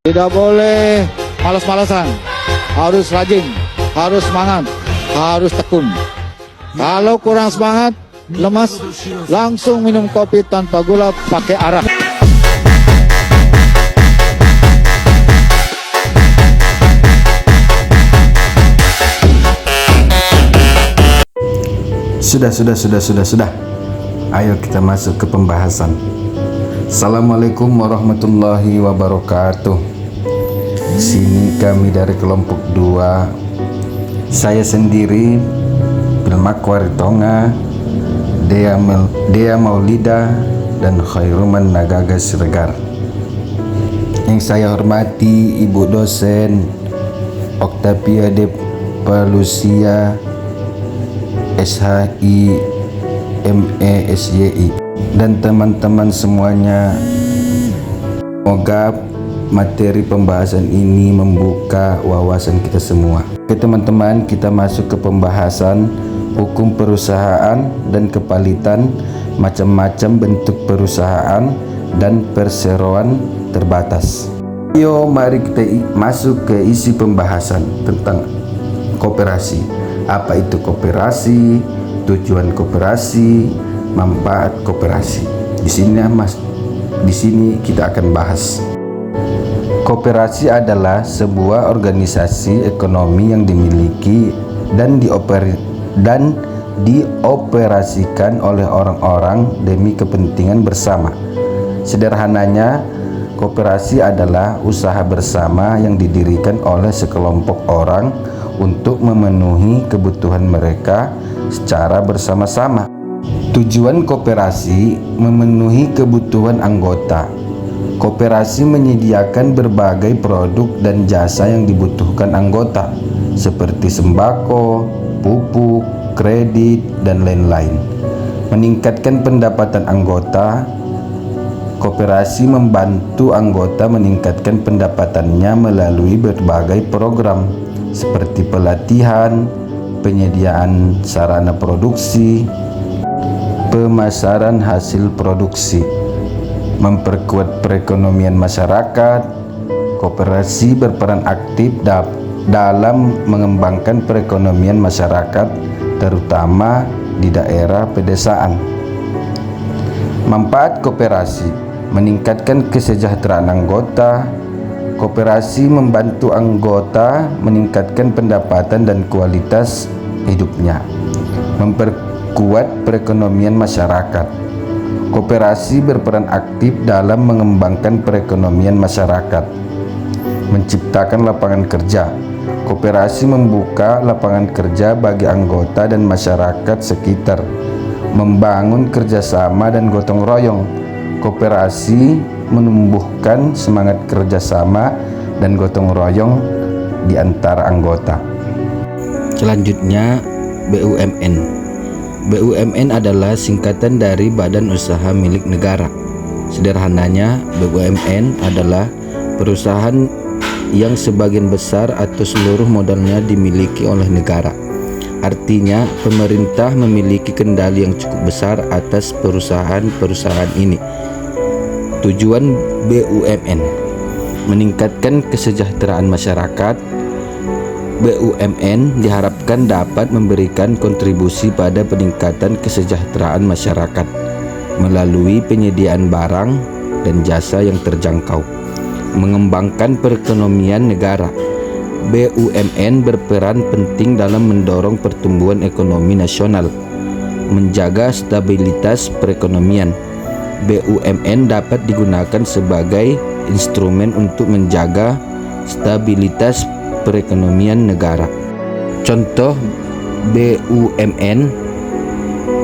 Tidak boleh malas-malasan, harus rajin, harus semangat, harus tekun. Kalau kurang semangat, lemas, langsung minum kopi tanpa gula pakai arang. Sudah. Ayo kita masuk ke pembahasan. Assalamualaikum warahmatullahi wabarakatuh. Sini kami dari kelompok 2. Saya sendiri Bilmakwari Tonga, Dea Maulida, dan Khairuman Nagaga Siregar. Yang saya hormati Ibu dosen Octavia de Palusia, SHI, ME, SYI, dan teman-teman semuanya. Semoga materi pembahasan ini membuka wawasan kita semua. Oke teman-teman, kita masuk ke pembahasan hukum perusahaan dan kepalitan, macam-macam bentuk perusahaan dan perseroan terbatas. Yo, mari kita masuk ke isi pembahasan tentang koperasi. Apa itu koperasi? Tujuan koperasi, manfaat koperasi. Di sini kita akan bahas. Koperasi adalah sebuah organisasi ekonomi yang dimiliki dan dioperasikan oleh orang-orang demi kepentingan bersama. Sederhananya, koperasi adalah usaha bersama yang didirikan oleh sekelompok orang untuk memenuhi kebutuhan mereka secara bersama-sama. Tujuan koperasi memenuhi kebutuhan anggota. Koperasi menyediakan berbagai produk dan jasa yang dibutuhkan anggota, seperti sembako, pupuk, kredit, dan lain-lain. Meningkatkan pendapatan anggota. Koperasi membantu anggota meningkatkan pendapatannya melalui berbagai program, seperti pelatihan, penyediaan sarana produksi, pemasaran hasil produksi, memperkuat perekonomian masyarakat. Koperasi berperan aktif dalam mengembangkan perekonomian masyarakat, terutama di daerah pedesaan. Manfaat koperasi: meningkatkan kesejahteraan anggota. Koperasi membantu anggota meningkatkan pendapatan dan kualitas hidupnya, memperkuat perekonomian masyarakat. Koperasi berperan aktif dalam mengembangkan perekonomian masyarakat, menciptakan lapangan kerja. Koperasi membuka lapangan kerja bagi anggota dan masyarakat sekitar, membangun kerjasama dan gotong royong. Koperasi menumbuhkan semangat kerjasama dan gotong royong di antara anggota. Selanjutnya, BUMN. BUMN adalah singkatan dari Badan Usaha Milik Negara. Sederhananya, BUMN adalah perusahaan yang sebagian besar atau seluruh modalnya dimiliki oleh negara. Artinya, pemerintah memiliki kendali yang cukup besar atas perusahaan-perusahaan ini. Tujuan BUMN: meningkatkan kesejahteraan masyarakat. BUMN diharapkan dapat memberikan kontribusi pada peningkatan kesejahteraan masyarakat melalui penyediaan barang dan jasa yang terjangkau, mengembangkan perekonomian negara. BUMN berperan penting dalam mendorong pertumbuhan ekonomi nasional, menjaga stabilitas perekonomian. BUMN dapat digunakan sebagai instrumen untuk menjaga stabilitas perekonomian negara. Contoh BUMN: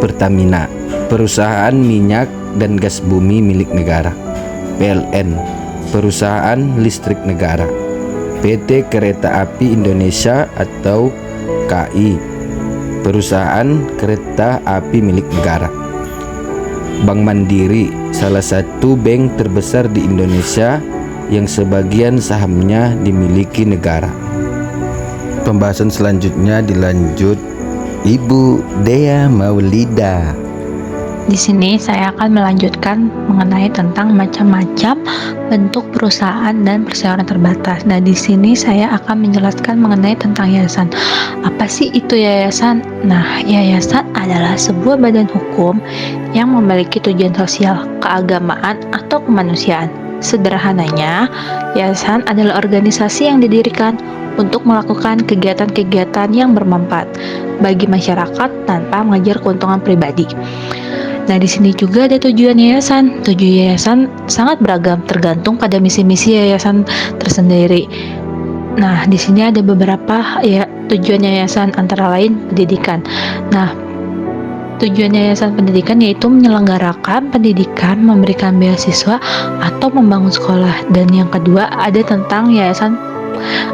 Pertamina, perusahaan minyak dan gas bumi milik negara. PLN, perusahaan listrik negara. PT Kereta Api Indonesia atau KAI, perusahaan kereta api milik negara. Bank Mandiri, salah satu bank terbesar di Indonesia yang sebagian sahamnya dimiliki negara. Pembahasan selanjutnya dilanjut Ibu Dea Maulida. Di sini saya akan melanjutkan mengenai tentang macam-macam bentuk perusahaan dan perseroan terbatas. Nah, di sini saya akan menjelaskan mengenai tentang yayasan. Apa sih itu yayasan? Nah, yayasan adalah sebuah badan hukum yang memiliki tujuan sosial, keagamaan, atau kemanusiaan. Sederhananya, yayasan adalah organisasi yang didirikan untuk melakukan kegiatan-kegiatan yang bermanfaat bagi masyarakat tanpa mengejar keuntungan pribadi. Nah, di sini juga ada tujuan yayasan. Tujuan yayasan sangat beragam, tergantung pada misi-misi yayasan tersendiri. Nah, di sini ada beberapa tujuan yayasan, antara lain pendidikan. Nah, tujuan yayasan pendidikan yaitu menyelenggarakan pendidikan, memberikan beasiswa, atau membangun sekolah. Dan yang kedua ada tentang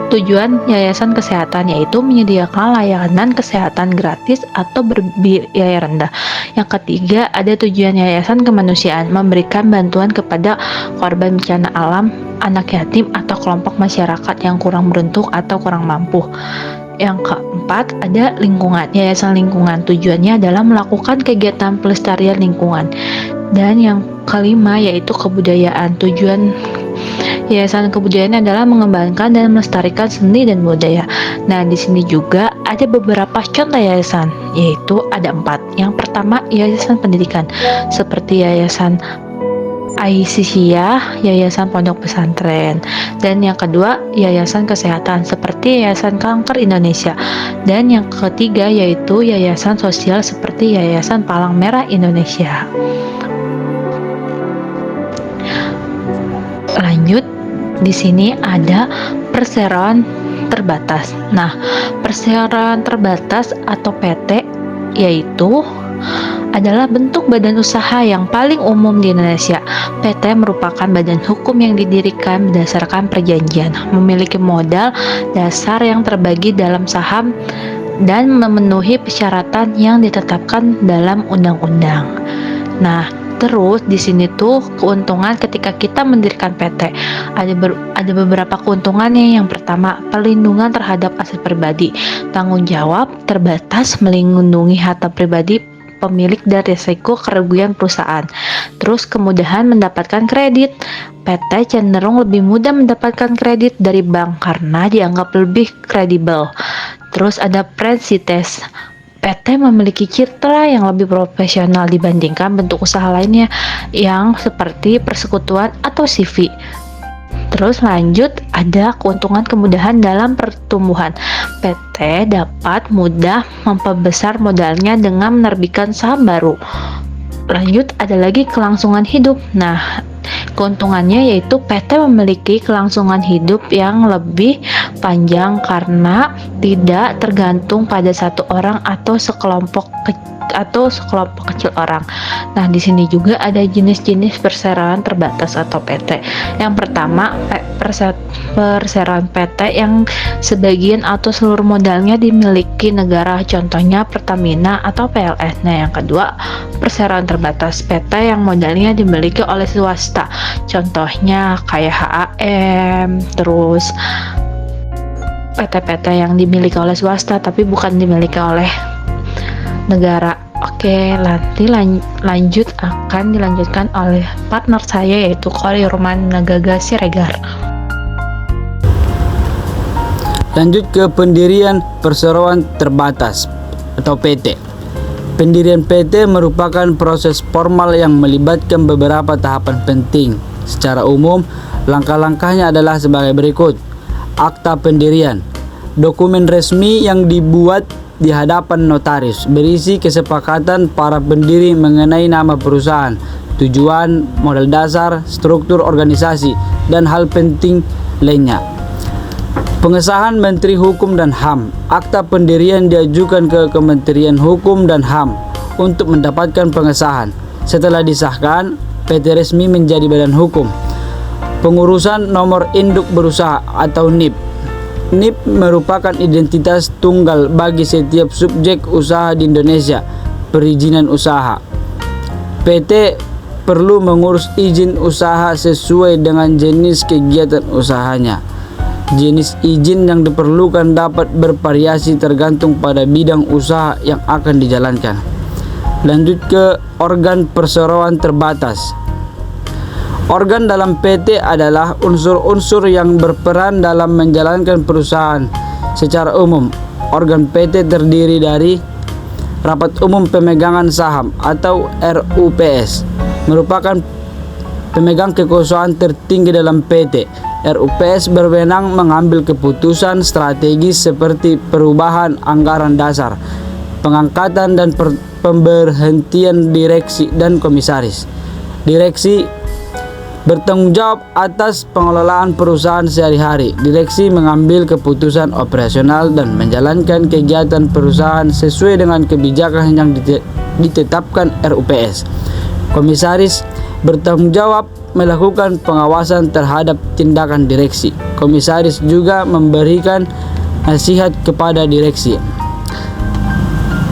tujuan yayasan kesehatan, yaitu menyediakan layanan kesehatan gratis atau berbiaya rendah. Yang ketiga ada tujuan yayasan kemanusiaan, memberikan bantuan kepada korban bencana alam, anak yatim, atau kelompok masyarakat yang kurang beruntung atau kurang mampu. Yang keempat ada lingkungan, yayasan lingkungan, tujuannya adalah melakukan kegiatan pelestarian lingkungan. Dan yang kelima yaitu kebudayaan, tujuan yayasan kebudayaan adalah mengembangkan dan melestarikan seni dan budaya. Nah, di sini juga ada beberapa contoh yayasan, yaitu ada 4. Yang pertama, yayasan pendidikan, seperti yayasan Aisyah, yayasan pondok pesantren. Dan yang kedua, yayasan kesehatan, seperti Yayasan Kanker Indonesia. Dan yang ketiga yaitu yayasan sosial, seperti Yayasan Palang Merah Indonesia. Lanjut, di sini ada perseroan terbatas. Nah, perseroan terbatas atau PT yaitu adalah bentuk badan usaha yang paling umum di Indonesia. PT merupakan badan hukum yang didirikan berdasarkan perjanjian, memiliki modal dasar yang terbagi dalam saham dan memenuhi persyaratan yang ditetapkan dalam undang-undang. Nah, terus di sini tuh keuntungan ketika kita mendirikan PT ada beberapa keuntungannya. Yang pertama, perlindungan terhadap aset pribadi, tanggung jawab terbatas melindungi harta pribadi pemilik dan risiko kerugian perusahaan. Terus kemudahan mendapatkan kredit. PT cenderung lebih mudah mendapatkan kredit dari bank karena dianggap lebih kredibel. Terus ada prensites. PT memiliki citra yang lebih profesional dibandingkan bentuk usaha lainnya yang seperti persekutuan atau CV. Terus lanjut, ada keuntungan kemudahan dalam pertumbuhan. PT dapat mudah memperbesar modalnya dengan menerbitkan saham baru. Lanjut, ada lagi kelangsungan hidup. Nah, keuntungannya yaitu PT memiliki kelangsungan hidup yang lebih panjang karena tidak tergantung pada satu orang atau sekelompok kecil orang. Nah, di sini juga ada jenis-jenis perseroan terbatas atau PT. Yang pertama, perseroan PT yang sebagian atau seluruh modalnya dimiliki negara, contohnya Pertamina atau PLN. Nah, yang kedua, perseroan terbatas PT yang modalnya dimiliki oleh swasta, contohnya kayak HAM, terus PT-PT yang dimiliki oleh swasta tapi bukan dimiliki oleh negara. Oke, nanti lanjut akan dilanjutkan oleh partner saya yaitu Khairuman Nagaga Siregar. Lanjut ke pendirian perseroan terbatas atau PT. Pendirian PT merupakan proses formal yang melibatkan beberapa tahapan penting. Secara umum, langkah-langkahnya adalah sebagai berikut. Akta pendirian, dokumen resmi yang dibuat di hadapan notaris, berisi kesepakatan para pendiri mengenai nama perusahaan, tujuan, modal dasar, struktur organisasi, dan hal penting lainnya. Pengesahan Menteri Hukum dan HAM. Akta pendirian diajukan ke Kementerian Hukum dan HAM untuk mendapatkan pengesahan. Setelah disahkan, PT resmi menjadi badan hukum. Pengurusan nomor induk berusaha atau NIB. NIB merupakan identitas tunggal bagi setiap subjek usaha di Indonesia. Perizinan usaha. PT perlu mengurus izin usaha sesuai dengan jenis kegiatan usahanya. Jenis izin yang diperlukan dapat bervariasi tergantung pada bidang usaha yang akan dijalankan. Lanjut ke organ perseroan terbatas. Organ dalam PT adalah unsur-unsur yang berperan dalam menjalankan perusahaan secara umum. Organ PT terdiri dari Rapat Umum Pemegangan Saham atau RUPS, merupakan pemegang kekuasaan tertinggi dalam PT. RUPS berwenang mengambil keputusan strategis seperti perubahan anggaran dasar, pengangkatan dan pemberhentian direksi dan komisaris. Direksi bertanggung jawab atas pengelolaan perusahaan sehari-hari. Direksi mengambil keputusan operasional dan menjalankan kegiatan perusahaan sesuai dengan kebijakan yang ditetapkan RUPS. Komisaris bertanggung jawab melakukan pengawasan terhadap tindakan direksi. Komisaris juga memberikan nasihat kepada direksi.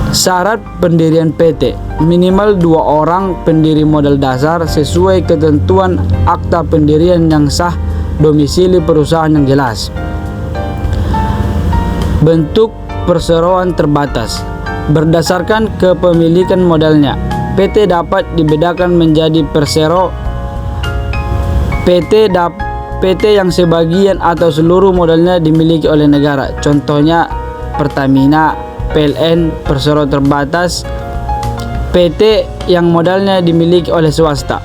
Syarat pendirian PT: minimal 2 orang pendiri modal dasar sesuai ketentuan akta pendirian yang sah, domisili perusahaan yang jelas. Bentuk perseroan terbatas berdasarkan kepemilikan modalnya. PT dapat dibedakan menjadi persero PT yang sebagian atau seluruh modalnya dimiliki oleh negara. Contohnya Pertamina, PLN, persero terbatas. PT yang modalnya dimiliki oleh swasta.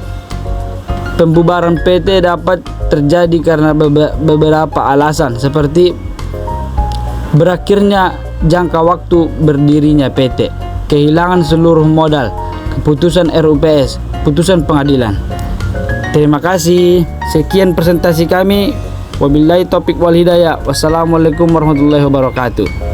Pembubaran PT dapat terjadi karena beberapa alasan seperti berakhirnya jangka waktu berdirinya PT, kehilangan seluruh modal, keputusan RUPS, putusan pengadilan. Terima kasih. Sekian presentasi kami. Wabillahi taufik wal hidayah. Wassalamualaikum warahmatullahi wabarakatuh.